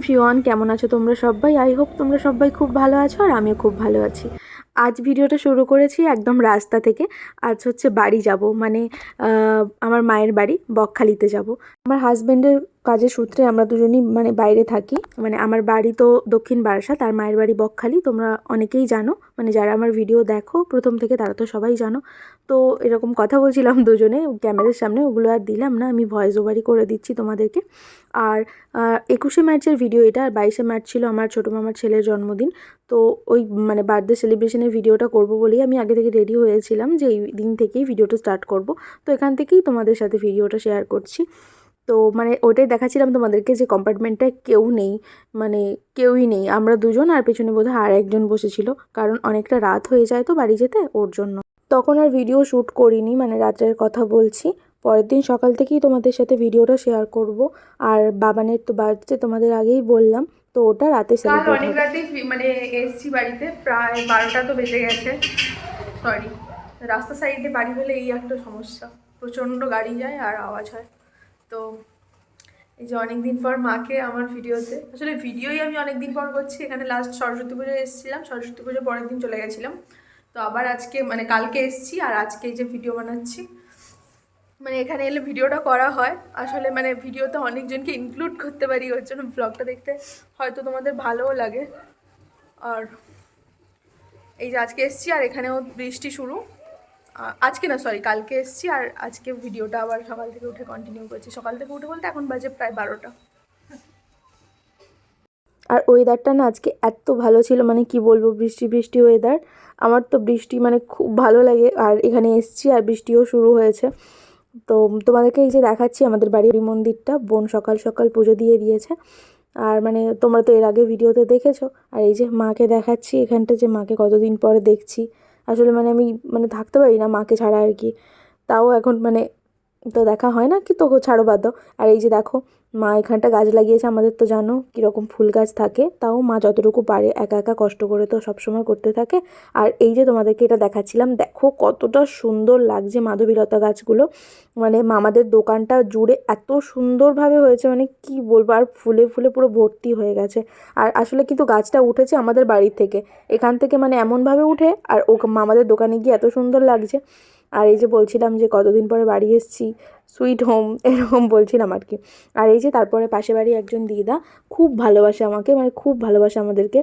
Everyone, কেমন আছো তোমরা সবাই? আই হোপ তোমরা সবাই খুব ভালো আছো আর আমিও খুব ভালো আছি। আজ ভিডিওটা শুরু করেছি একদম রাস্তা থেকে। আজ হচ্ছে বাড়ি যাব, মানে আমার মায়ের বাড়ি বকখালিতে যাব। আমার হাজব্যান্ডের কাজের সূত্রে আমরা দুজনই মানে বাইরে থাকি। মানে আমার বাড়ি তো দক্ষিণ বারাসাত, তার মায়ের বাড়ি বকখালি। তোমরা অনেকেই জানো, মানে যারা আমার ভিডিও দেখো প্রথম থেকে তারা তো সবাই জানো। তো এরকম কথা বলছিলাম দুজনে ক্যামেরার সামনে, ওগুলো আর দিলাম না, আমি ভয়েস ওভারই করে দিচ্ছি তোমাদেরকে। আর 21শে মার্চের ভিডিও এটা, আর 22শে মার্চ ছিল আমার ছোটো মামার ছেলের জন্মদিন। তো ওই মানে বার্থডে সেলিব্রেশনের ভিডিওটা করব বলেই আমি আগে থেকে রেডি হয়েছিলাম যে এই দিন থেকেই ভিডিওটা স্টার্ট করব। তো এখান থেকেই তোমাদের সাথে ভিডিওটা শেয়ার করছি। তো মানে ওটাই দেখাচ্ছিলাম তোমাদেরকে যে কম্পার্টমেন্টটায় কেউ নেই, মানে কেউই নেই, আমরা দুজন আর পেছনে বোধহয় আর একজন বসেছিল, কারণ অনেকটা রাত হয়ে যায় তো বাড়ি যেতে, ওর জন্য। তখন আর ভিডিও শ্যুট করিনি, মানে রাত্রের কথা বলছি। পরের দিন সকাল থেকেই তোমাদের সাথে ভিডিওটা শেয়ার করব। আর বাবানের তো বার্থডে তোমাদের আগেই বললাম, তো ওটা রাতে সেলিব্রেট হবে। অনেক রাতেই মানে এসছি বাড়িতে, প্রায় 12টা তো বেজে গেছে। সরি, রাস্তা সাইডে বাড়ি হলে এই একটা সমস্যা, প্রচণ্ড গাড়ি যায় আর আওয়াজ হয়। তো এই যে অনেকদিন পর মাকে আমার ভিডিওতে, আসলে ভিডিওই আমি অনেকদিন পর করছি। এখানে লাস্ট সরস্বতী পুজোয় এসেছিলাম, সরস্বতী পুজোর পরের দিন চলে গেছিলাম। তো আবার আজকে মানে কালকে এসেছি, আর আজকে এই যে ভিডিও বানাচ্ছি। মানে এখানে এলে ভিডিওটা করা হয় আসলে, মানে ভিডিওতে অনেকজনকে ইনক্লুড করতে পারি, ওর জন্য ব্লগটা দেখতে হয়তো তোমাদের ভালোও লাগে। আর এই যে আজকে এসেছি, আর এখানেও বৃষ্টি শুরু। আজকে না, সরি কালকে এসেছি, আর আজকে ভিডিওটা আবার সকাল থেকে উঠে কন্টিনিউ করছি। সকাল থেকে উঠে বলতে এখন বাজে প্রায় 12টা। আর ওয়েদারটা না আজকে এত ভালো ছিল, মানে কি বলবো, বৃষ্টি বৃষ্টি ওয়েদার। আমার তো বৃষ্টি মানে খুব ভালো লাগে, আর এখানে এসেছি আর বৃষ্টিও শুরু হয়েছে। তো তোমাদেরকে এই যে দেখাচ্ছি আমাদের বাড়ির মন্দিরটা, বোন সকাল সকাল পুজো দিয়ে দিয়েছে। আর মানে তোমরা তো এর আগে ভিডিওতে দেখেছো। আর এই যে মাকে দেখাচ্ছি এখানটা, যে মাকে কতদিন পরে দেখছি। আসলে মানে আমি মানে থাকতে পারি না মাকে ছাড়া আর কি। তাও এখন মানে তো দেখা হয় না, কি তো ছাড়ো বাদ দাও। আর এই যে দেখো, মা এখানটা গাছ লাগিয়েছে, আমাদের তো জানো কীরকম ফুল গাছ থাকে, তাও মা যতটুকু পারে একা একা কষ্ট করে তো সবসময় করতে থাকে। আর এই যে তোমাদেরকে এটা দেখাচ্ছিলাম, দেখো কতটা সুন্দর লাগছে মাধবীলতা গাছগুলো। মানে মামাদের দোকানটা জুড়ে এত সুন্দরভাবে হয়েছে, মানে কি বলবো, আর ফুলে ফুলে পুরো ভর্তি হয়ে গেছে। আর আসলে কিন্তু গাছটা উঠেছে আমাদের বাড়ি থেকে, এখান থেকে মানে এমনভাবে উঠে, আর ও মামাদের দোকানে গিয়ে এত সুন্দর লাগছে। আর এই যে বলছিলাম যে কতদিন পরে বাড়ি এসেছি, সুইট হোম এরকম বলছিলাম আর কি। আর এই যে তারপরে পাশে বাড়ি একজন দিদা খুব ভালোবাসে আমাকে, মানে খুব ভালোবাসে আমাদেরকে।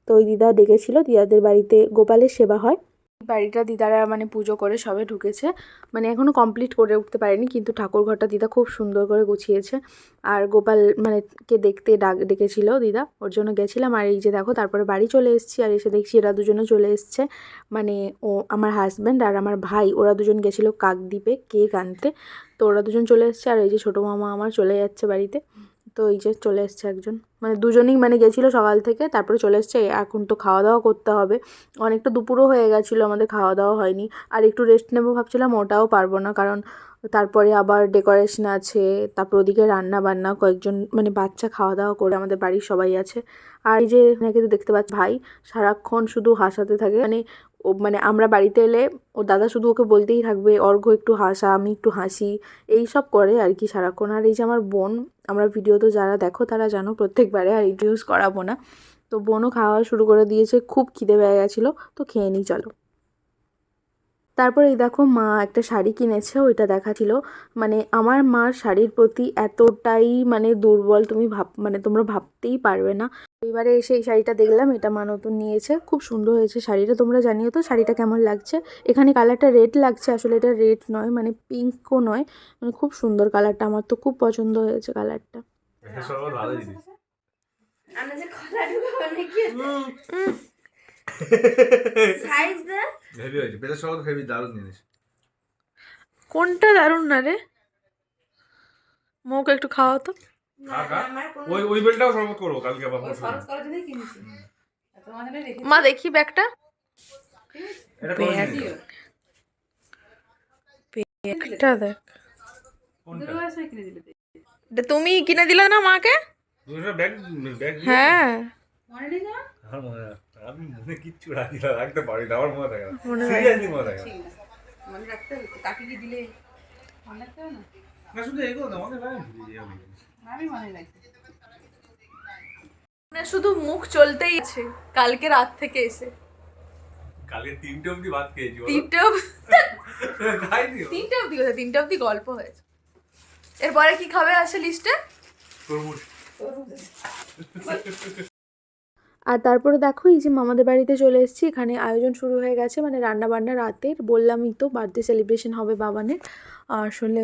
তো ওই দিদা ডেকেছিল, দিদাদের বাড়িতে গোপালের সেবা হয়। বাড়িটা দিদারা মানে পুজো করে সবে ঢুকেছে, মানে এখনও কমপ্লিট করে উঠতে পারেনি, কিন্তু ঠাকুর ঘরটা দিদা খুব সুন্দর করে গুছিয়েছে। আর গোপাল মানে কে দেখতে ডেকেছিল দিদা, ওর জন্য গেছিলাম। আর এই যে দেখো তারপরে বাড়ি চলে এসেছি, আর এসে দেখছি এরা দুজনে চলে এসছে, মানে ও আমার হাজব্যান্ড আর আমার ভাই, ওরা দুজন গেছিলো কাকদ্বীপে কেক আনতে। তো ওরা দুজন চলে এসছে, আর এই যে ছোটো মামা আমার চলে যাচ্ছে বাড়িতে। তো এই যে চলে এসছে একজন, মানে দুজনেই মানে গেছিলো সকাল থেকে, তারপরে চলে এসছে। এখন তো খাওয়া দাওয়া করতে হবে, অনেকটা দুপুরও হয়ে গেছিলো, আমাদের খাওয়া দাওয়া হয়নি। আর একটু রেস্ট নেবো ভাবছিলাম, ওটাও পারবো না, কারণ তারপরে আবার ডেকোরেশন আছে, তারপর ওদিকে রান্না বান্না, কয়েকজন মানে বাচ্চা খাওয়া দাওয়া করে, আমাদের বাড়ির সবাই আছে। আর এই যে এনাকে তো দেখতে পাচ্ছি, ভাই সারাক্ষণ শুধু হাসাতে থাকে, মানে ও মানে আমরা বাড়িতে এলে ও দাদা শুধু ওকে বলতেই থাকবে, অর্ঘ্য একটু হাসা, আমি একটু হাসি, এই সব করে আর কি সারাক্ষণ। আর এই যে আমার বোন, আমরা ভিডিও তো যারা দেখো তারা জানো প্রত্যেকবারে, আর ইন্ট্রোডিউস করাবো না। তো বোনও খাওয়া শুরু করে দিয়েছে, খুব খিদে পেয়ে গেছিলো, তো খেয়ে নিই চলো। তারপর এই দেখো মা একটা শাড়ি কিনেছে, ওইটা দেখাচ্ছিল। মানে আমার মার শাড়ির প্রতি এতটাই মানে দুর্বল, তুমি মানে তোমরা ভাবতেই পারবে না। এবারে এসে এই শাড়িটা দেখলাম, এটা মা নতুন নিয়েছে, খুব সুন্দর হয়েছে শাড়িটা। তোমরা জানিও তো শাড়িটা কেমন লাগছে। এখানে কালারটা রেড লাগছে, আসলে এটা রেড নয়, মানে পিঙ্কও নয়, মানে খুব সুন্দর কালারটা, আমার তো খুব পছন্দ হয়েছে কালারটা। কোনটা দারুণ না রে, মুখ একটু খাওয়া তো। ওই বেলটাও শরবত করব কালকে, আবার মা দেখি ব্যাগটা, ব্যাগটা দেখ, তুমি কিনে দিলে না মাকে? হ্যাঁ আমি মনে কিচ্ছু রাখতে পারি না, আমার মনে থাকে না, সিরিয়াসলি মনে থাকে না, মনে রাখতে হবে। কাকে কি দিলে মনে রাখতে হবে না, শুধু এগুলো না, মনে রাখতে আমি মনে রাখতে। মানে শুধু মুখ চলতেই আছে কালকে রাত থেকে এসে। কালকে 3টে অবধি ভাত খেয়েছি। 3টে অবধি গল্প হয়েছে। এরপরে কি খাবে আছে লিস্টে? তরমুজ। আর তারপরে দেখো এই যে মামাদের বাড়িতে চলে এসেছি, এখানে আয়োজন শুরু হয়ে গেছে, মানে রান্না বান্না রাতের। বললামই তো বার্থডে সেলিব্রেশন হবে বাবানের। আসলে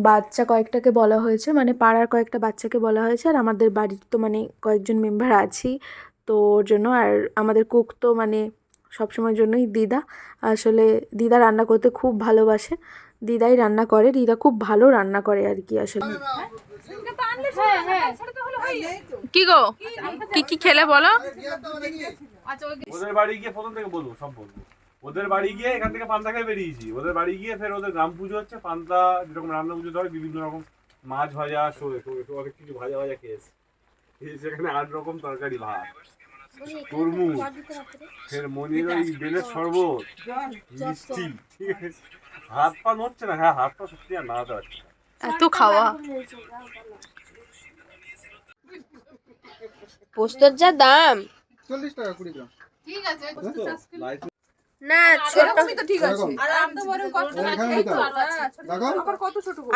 বাচ্চা কয়েকটাকে বলা হয়েছে, মানে পাড়ার কয়েকটা বাচ্চাকে বলা হয়েছে, আর আমাদের বাড়ির তো মানে কয়েকজন মেম্বার আছি তো ওর জন্য। আর আমাদের কুক তো মানে সবসময়ের জন্যই দিদা। আসলে দিদা রান্না করতে খুব ভালোবাসে, দিদাই রান্না করে, দিদা খুব ভালো রান্না করে আর কি। আসলে কি গো কি কি খেলে বলো? ওদের বাড়ি গিয়ে প্রথম থেকে বলবো, সব বলবো। ওদের বাড়ি গিয়ে এখান থেকে পান্তা খেয়ে বেরিয়েছি। ওদের বাড়ি গিয়ে ফের ওদের গ্রাম পুজো হচ্ছে, পান্তা যেরকম রান্না পুজো হয় বিভিন্ন রকম মাছ ভাজা, অনেক কিছু ভাজা ভাজা খেয়েছে। সেখানে 8 রকম তরকারি, ভাত, তরমুজ, ফের মনির ওই বেলের শরবত, মিষ্টি। ঠিক আছে, হাত পা নড়ছে না। হ্যাঁ, হাত পা সত্যি আর নাড়াতে পারছি না, এত খাওয়া। পোস্তর যা দাম, 40 টাকা 20 গ্রাম। ঠিক আছে না ছোটই তো ঠিক আছে। আর আম তো বড় কত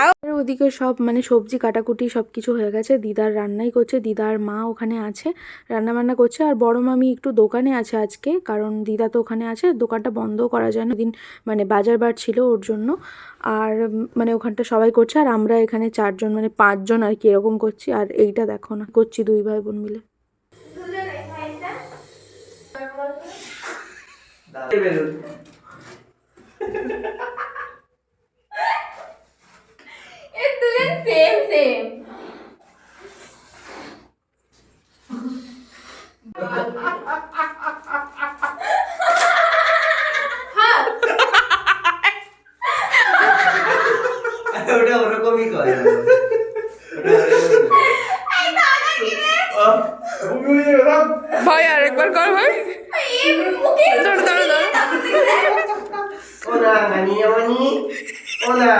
আর ওদিকে সব মানে সবজি কাটাকুটি সব কিছু হয়ে গেছে, দিদার রান্নাই করছে, দিদার মা ওখানে আছে রান্না বান্না করছে। আর বড় মামি একটু দোকানে আছে আজকে, কারণ দিদা তো ওখানে আছে, দোকানটা বন্ধও করা যায় না, দিন মানে বাজার বার ছিল ওর জন্য। আর মানে ওখানটা সবাই করছে, আর আমরা এখানে 4 জন মানে 5 জন আর কি এরকম করছি। আর এইটা দেখো না করছি 2 ভাই বোন মিলে। সেম সেম ওটা ওরকমই করে। ভাই আরেকবার কর ভাই। ওনা মানি মানি ওনা।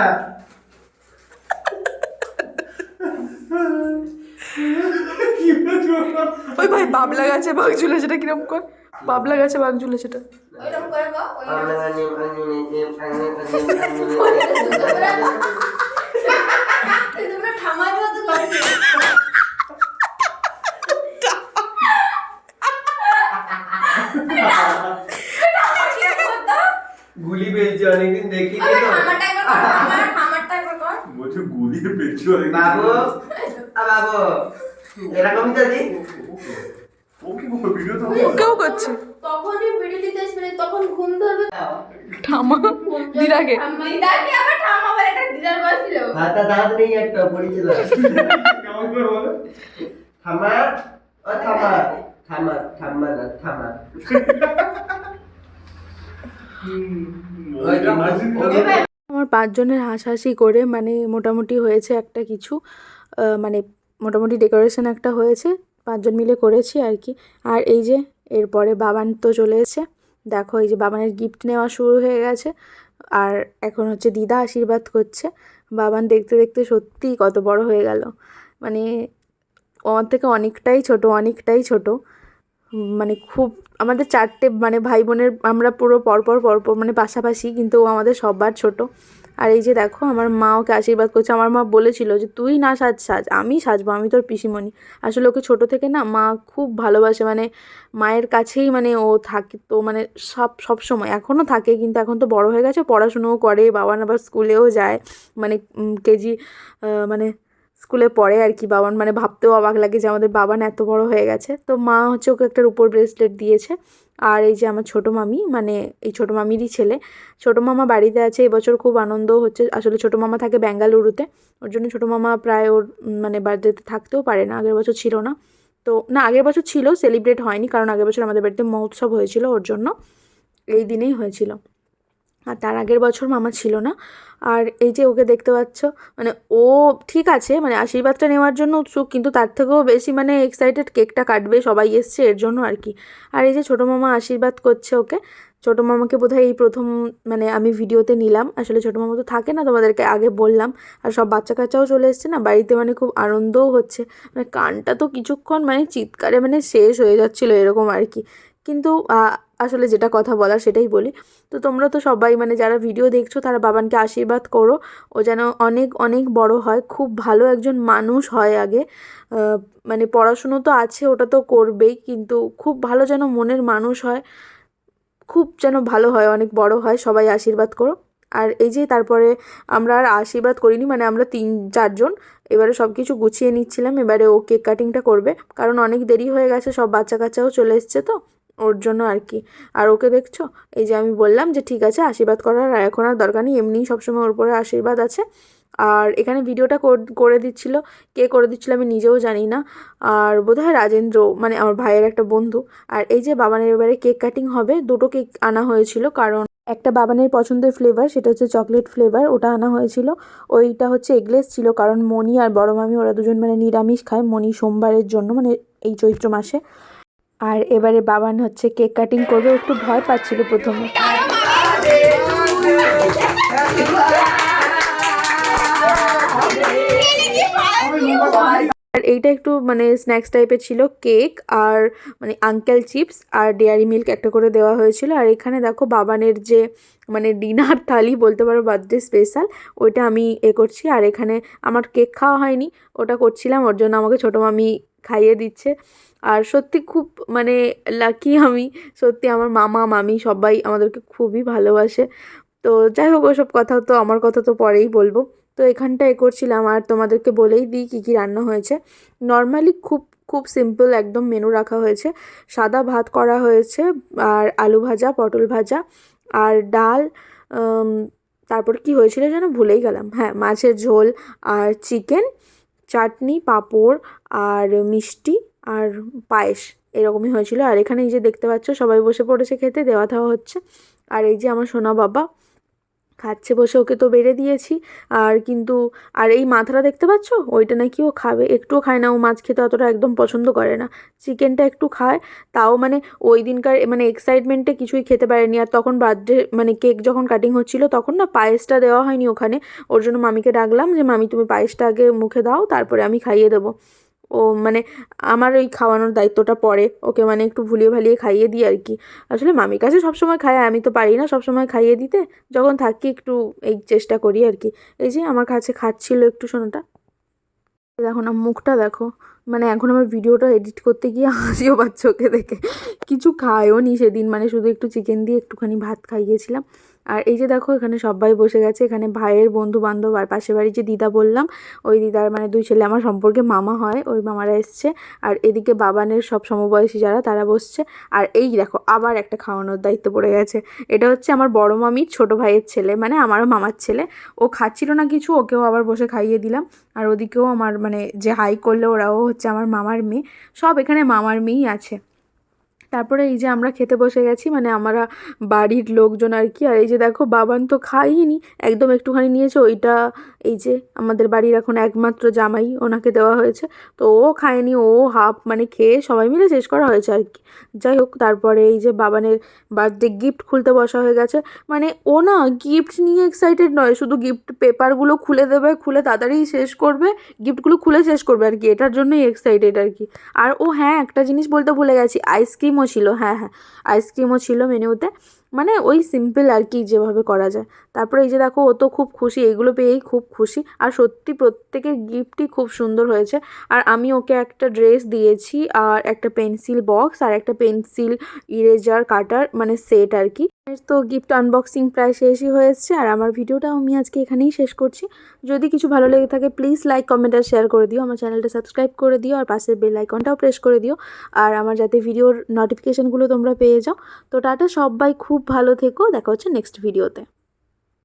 ওই ভাই বাবলা গাছে বাঘ ঝুলেছেটা কিরম কর, বাবলা গাছে বাঘ ঝুলেছেটা ওইরকম করে গো ওই আমরা মানি মানি মানি তোমরা ঠামার মতো করছো। গুলি বেলছে অনেকদিন দেখি তো। ঠামারটা একবার কর, ঠামারটা একবার কর। বলছে গুলিয়ে পেয়েছি অনেক। বাবু বাবু এরকমই তো দি। ও কি করবে? ভিডিও তো কেউ করছে তখনই ভিডিও দিতে এসেছিলে, তখন ঘুম ধরবে। ঠামা দিদাকে। দিদাকে আবার ঠামা বলে একটা দিদার বয়স ছিল। হাতা দাঁত নেই একটা পরিচিত। কেমন করে বলে? থামা ও থামা থামা থামা না থামা। ওই আমার 5 জনের হাসাহাসি করে মানে মোটামুটি হয়েছে একটা কিছু, মানে মোটামুটি ডেকোরেশন একটা হয়েছে, 5 জন মিলে করেছি আর কি। আর এই যে এরপরে বাবান তো চলে এসেছে, দেখো এই যে বাবানের গিফট নেওয়া শুরু হয়ে গেছে। আর এখন হচ্ছে দিদা আশীর্বাদ করছে। বাবান দেখতে দেখতে সত্যিই কত বড় হয়ে গেল, মানে আমার থেকে অনেকটাই ছোট। মানে খুব আমাদের 4টে মানে ভাই বোনের আমরা পুরো পরপর মানে পাশাপাশি, কিন্তু ও আমাদের সবার ছোট। আর এই যে দেখো আমার মা ওকে আশীর্বাদ করছে। আমার মা বলেছিল যে তুই না সাজ, আমি সাজবো, আমি তোর পিসিমণি। আসলে ওকে ছোট থেকে না মা খুব ভালোবাসে, মানে মায়ের কাছেই মানে ও থাকে, তো মানে সব সময় এখনও থাকে, কিন্তু এখন তো বড় হয়ে গেছে, পড়াশুনোও করে, বাবান আবার স্কুলেও যায়, মানে কেজি মানে স্কুলে পড়ে আর কি। বাবান মানে ভাবতেও অবাক লাগে যে আমাদের বাবান এত বড় হয়ে গেছে। তো মা হচ্ছে ওকে একটা রূপোর ব্রেসলেট দিয়েছে। আর এই যে আমার ছোটো মামি, মানে এই ছোটো মামিরই ছেলে, ছোটো মামা বাড়িতে আছে। এবছর খুব আনন্দ হচ্ছে। আসলে ছোটো মামা থাকে বেঙ্গালুরুতে, ওর জন্য ছোটো মামা প্রায় ওর মানে বার্থডেতে থাকতেও পারে না। আগের বছর ছিল না, তো না আগের বছর ছিল, সেলিব্রেট হয়নি, কারণ আগের বছর আমাদের বাড়িতে মহোৎসব হয়েছিল, ওর জন্য এই দিনেই হয়েছিল। আর তার আগের বছর মামা ছিল না। আর এই যে ওকে দেখতে পাচ্ছ, মানে ও ঠিক আছে মানে আশীর্বাদটা নেওয়ার জন্য উৎসুক, কিন্তু তার থেকেও বেশি মানে এক্সাইটেড কেকটা কাটবে, সবাই এসছে এর জন্য আর কি। আর এই যে ছোটো মামা আশীর্বাদ করছে ওকে। ছোটো মামাকে বোধহয় এই প্রথম মানে আমি ভিডিওতে নিলাম। আসলে ছোটো মামা তো থাকে না, তোমাদেরকে আগে বললাম। আর সব বাচ্চা কাচ্চাও চলে এসছে না বাড়িতে, মানে খুব আনন্দও হচ্ছে। মানে কানটা তো কিছুক্ষণ মানে চিৎকারে মানে শেষ হয়ে যাচ্ছিলো এরকম আর কি। কিন্তু আসলে যেটা কথা বলার সেটাই বলি। তো তোমরা তো সবাই মানে যারা ভিডিও দেখছো তারা বাবানকে আশীর্বাদ করো, ও যেন অনেক অনেক বড় হয়, খুব ভালো একজন মানুষ হয় আগে। মানে পড়াশুনো তো আছে, ওটা তো করবেই, কিন্তু খুব ভালো যেন মনের মানুষ হয়, খুব যেন ভালো হয়, অনেক বড় হয়। সবাই আশীর্বাদ করো। আর এই যে তারপরে আমরা আর আশীর্বাদ করিনি, মানে আমরা 3-4 জন এবারে সব কিছু গুছিয়ে নিচ্ছিলাম। এবারে ও কেক কাটিংটা করবে, কারণ অনেক দেরি হয়ে গেছে, সব বাচ্চা কাচ্চাও চলে এসছে তো ওর জন্য আর কি। আর ওকে দেখছো, এই যে আমি বললাম যে ঠিক আছে আশীর্বাদ করার এখন আর দরকার নেই, এমনিই সবসময় ওর উপরে আশীর্বাদ আছে। আর এখানে ভিডিওটা করে দিচ্ছিল, কে করে দিচ্ছিল আমি নিজেও জানি না। আর বোধহয় রাজেন্দ্র, মানে আমার ভাইয়ের একটা বন্ধু। আর এই যে বাবানের এবারে কেক কাটিং হবে, 2টো কেক আনা হয়েছিল, কারণ একটা বাবানের পছন্দের ফ্লেভার, সেটা হচ্ছে চকলেট ফ্লেভার, ওটা আনা হয়েছিল। ওইটা হচ্ছে এগলেস ছিল, কারণ মনি আর বড় মামি ওরা দুজন মানে নিরামিষ খায়, মনি সোমবারের জন্য, মানে এই চৈত্র মাসে। আর এবারে বাবান হচ্ছে কেক কাটিং করবে, ও একটু ভয় পাচ্ছিল প্রথমে। আর এইটা একটু মানে স্ন্যাক্স টাইপের ছিল, কেক আর মানে আঙ্কেল চিপস আর ডেয়ারি মিল্ক একটা করে দেওয়া হয়েছিল। আর এখানে দেখো বাবানের যে মানে ডিনার থালি বলতে পারো, বার্থডে স্পেশাল, ওইটা আমি করছি। আর এখানে আমার কেক খাওয়া হয়নি, ওটা করছিলাম, ওর জন্য আমাকে ছোটো মামি খাইয়ে দিচ্ছে। আর সত্যি খুব মানে লাকি আমি, সত্যি আমার মামা মামি সবাই আমাদেরকে খুবই ভালোবাসে। তো যাই হোক, ওসব কথা তো, আমার কথা তো পরেই বলবো। তো এখানটা করছিলাম। আর তোমাদেরকে বলেই দিই কী কী রান্না হয়েছে। নর্মালি খুব খুব সিম্পল একদম মেনু রাখা হয়েছে। সাদা ভাত করা হয়েছে, আর আলু ভাজা, পটল ভাজা, আর ডাল, তারপর কি হয়েছিল যেন ভুলেই গেলাম, হ্যাঁ মাছের ঝোল, আর চিকেন, চাটনি, পাঁপড়, আর মিষ্টি, আর পায়েস, এরকমই হয়েছিল। আর এখানে এই যে দেখতে পাচ্ছ সবাই বসে পড়েছে খেতে, দেওয়া থাওয়া হচ্ছে। আর এই যে আমার সোনা বাবা খাচ্ছে বসে, ওকে তো বেড়ে দিয়েছি। আর কিন্তু আর এই মাথাটা দেখতে পাচ্ছ, ওইটা নাকি ও খাবে, একটুও খায় না ও, মাছ খেতে অতটা একদম পছন্দ করে না, চিকেনটা একটু খায় তাও, মানে ওই দিনকার মানে এক্সাইটমেন্টে কিছুই খেতে পারেনি। আর তখন বার্থডে মানে কেক যখন কাটিং হচ্ছিলো তখন না পায়েসটা দেওয়া হয়নি ওখানে, ওর জন্য মামিকে ডাকলাম যে মামি তুমি পায়েসটা আগে মুখে দাও, তারপরে আমি খাইয়ে দেবো। ও মানে আমার ওই খাওয়ানোর দায়িত্বটা পড়ে, ওকে মানে একটু ভুলিয়ে ভালিয়ে খাইয়ে দিই আর কি। আসলে মামির কাছে সবসময় খায়, আমি তো পারি না সবসময় খাইয়ে দিতে, যখন থাকি একটু এই চেষ্টা করি আর কি। এই যে আমার কাছে খাচ্ছিল একটু সোনাটা, দেখো না মুখটা দেখো, মানে এখন আমার ভিডিওটা এডিট করতে গিয়ে হাসিও পাচ্ছে ওকে দেখে। কিছু খায়ও নি সেদিন, মানে শুধু একটু চিকেন দিয়ে একটুখানি ভাত খাইয়েছিলাম। আর এই যে দেখো এখানে সবাই বসে গেছে, এখানে ভাইয়ের বন্ধু বান্ধব, আর পাশের বাড়ির যে দিদা বললাম, ওই দিদার মানে 2 ছেলে আমার সম্পর্কে মামা হয়, ওই মামারা এসছে। আর এদিকে বাবানের সব সমবয়সী যারা, তারা বসছে। আর এই দেখো আবার একটা খাওয়ানোর দায়িত্ব পড়ে গেছে। এটা হচ্ছে আমার বড় মামির ছোট ভাইয়ের ছেলে, মানে আমারও মামার ছেলে। ও খাচ্ছিল না কিছু, ওকেও আবার বসে খাইয়ে দিলাম। আর ওদিকেও আমার মানে যে হাই করলে ওরাও হচ্ছে আমার মামার মেয়ে, সব এখানে মামার মেয়েই আছে। তারপরে এই যে আমরা খেতে বসে গেছি, মানে আমরা বাড়ির লোকজন আর কি। আর এই যে দেখো বাবান তো খাইনি, একদম একটুখানি নিয়েছে, ওইটা এই যে আমাদের বাড়ির এখন একমাত্র জামাই, ওনাকে দেওয়া হয়েছে। তো ও খায়নি, ও হাফ মানে খেয়ে সবাই মিলে শেষ করা হয়েছে আর কি। যাই হোক, তারপরে এই যে বাবানের বার্থডে গিফট খুলতে বসা হয়ে গেছে। মানে ও না গিফট নিয়ে এক্সাইটেড নয়, শুধু গিফট পেপারগুলো খুলে দেবে, খুলে তাড়াতাড়ি শেষ করবে, গিফটগুলো খুলে শেষ করবে আর কি, এটার জন্যই এক্সাইটেড আর কি। আর ও হ্যাঁ একটা জিনিস বলতে ভুলে গেছি, আইসক্রিমও ছিল, হ্যাঁ হ্যাঁ আইসক্রিমও ছিল মেনুতে, মানে ওই সিম্পল আর কি যেভাবে করা যায়। তারপরে এই যে দেখো ও তো খুব খুশি, এইগুলো পেয়েই খুব খুশি। আর সত্যি প্রত্যেকের গিফটই খুব সুন্দর হয়েছে। আর আমি ওকে একটা ড্রেস দিয়েছি, আর একটা পেন্সিল বক্স, আর একটা পেন্সিল ইরেজার কাটার মানে সেট আর কি। তো গিফট আনবক্সিং প্রায় শেষই হয়েছে। আর আমার ভিডিওটা আমি আজকে এখানেই শেষ করছি। যদি কিছু ভালো লেগে থাকে প্লিজ লাইক, কমেন্ট আর শেয়ার করে দিও, আমার চ্যানেলটা সাবস্ক্রাইব করে দিও, আর পাশের বেল আইকনটাও প্রেস করে দিও, আর আমার যাতে ভিডিওর নোটিফিকেশানগুলো তোমরা পেয়ে যাও। তো টাটা, সবাই খুব ভালো থেকো, দেখা হচ্ছে নেক্সট ভিডিওতে।